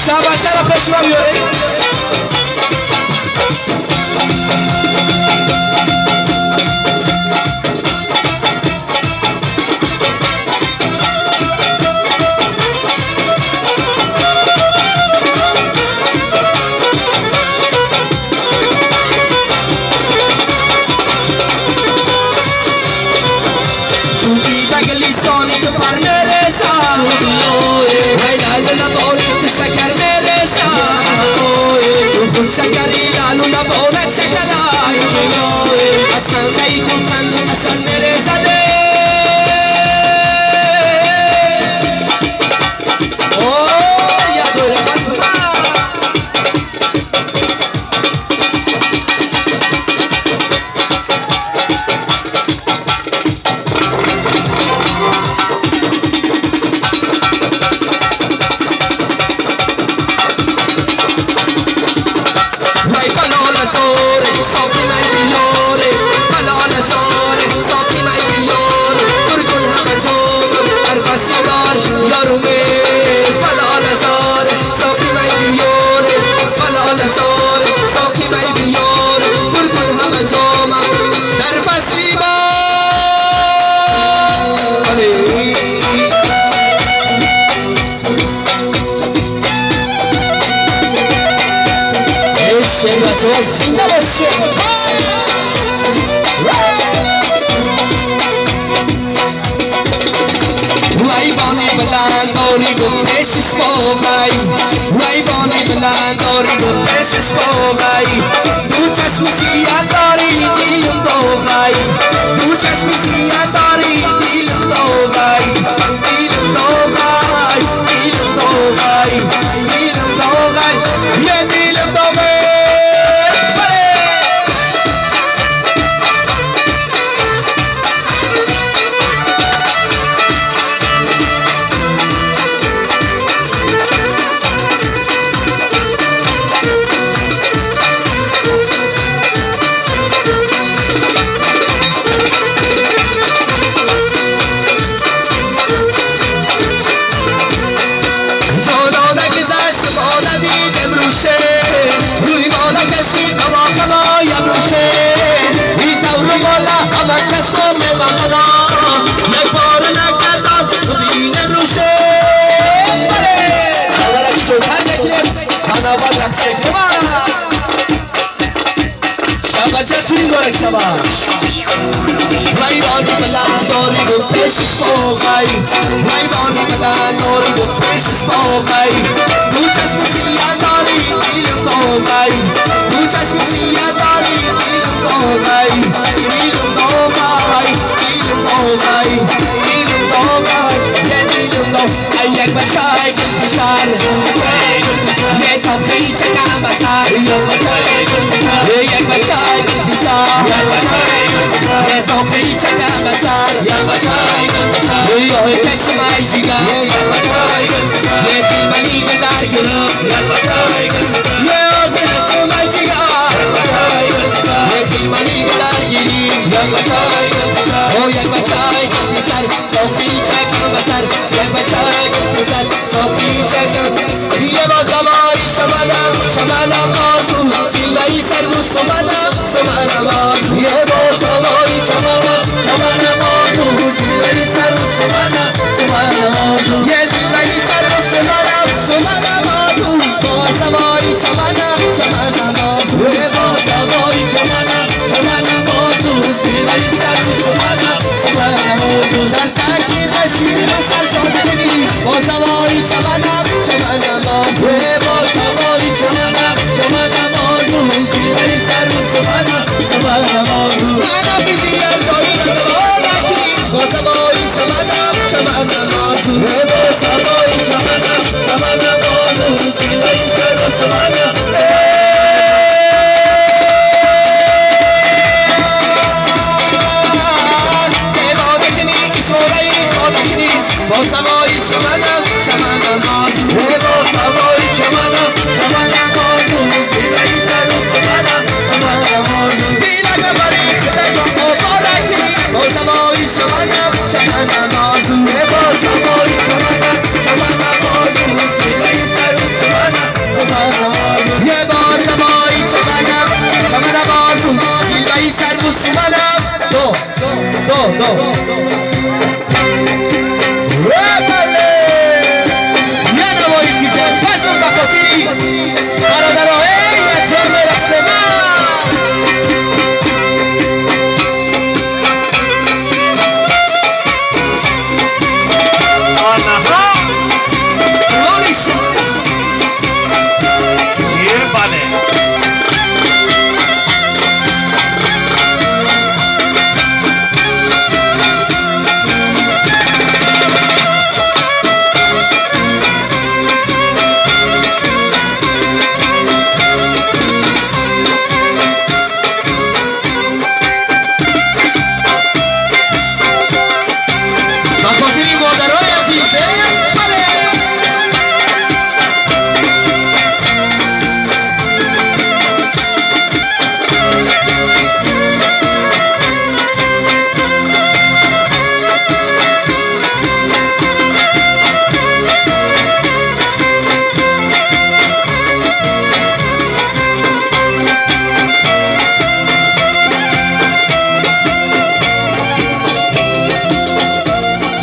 شبچه را پشما بیاره شکری لالو نباید شکرای اصلا قیدم خندو اصلا میره زده اوه یا دوره بسما زنده باشه ویوانی بلند داری گو پیشش باقی ویوانی بلند داری گو پیشش باقی دو چشم سیاه داری دیلم باقی دو چشم سیاه داری دیلم باقی دیلم باقی دیلم باقی دیلم باقی یه دیلم باقی ویوانی بلند داری گو پیشش باقی ویوانی بلند داری گو پیشش باقی دو چشم سیاه داری دیلم باقی دو چشم سیاه داری دیلم باقی دیلم باقی دیلم باقی دیلم باقی یه دیلم باقی یک بچه گفتار یه تاکی چکم بسر یک بچه گفتار یه تاکی چکم بسر یه کسی مایزیگا یه فیلمانی بزر گرفت یه آدرشو مایزیگا یه فیلمانی بزر گرفت او یک بچه گفتار تاکی چکم بسر یک بچه گفتار تاکی چکم یه بازمایی شمانم آزو چیلایی سرگوز سمانم آزو یه بازمایی شمانم آزو چیلایی سرگوز سمانم آزو یه چیلایی سرگوز سمانم آزو بازمایی شمانم آزو یه بازمایی شمانم آزو چیلایی سرگوز سمانم آزو در تاکی نشیر سر شده بینی بازمایی شمانم آزو یه بازمایی شمانم آزو چیلایی سرگوز سمانم آزو انا بیزیر جایی ندارم نکی بازمایی شمانم آزو یه بازمایی شمانم آزو چیلایی سرگوز سمانم بازمایی شمانم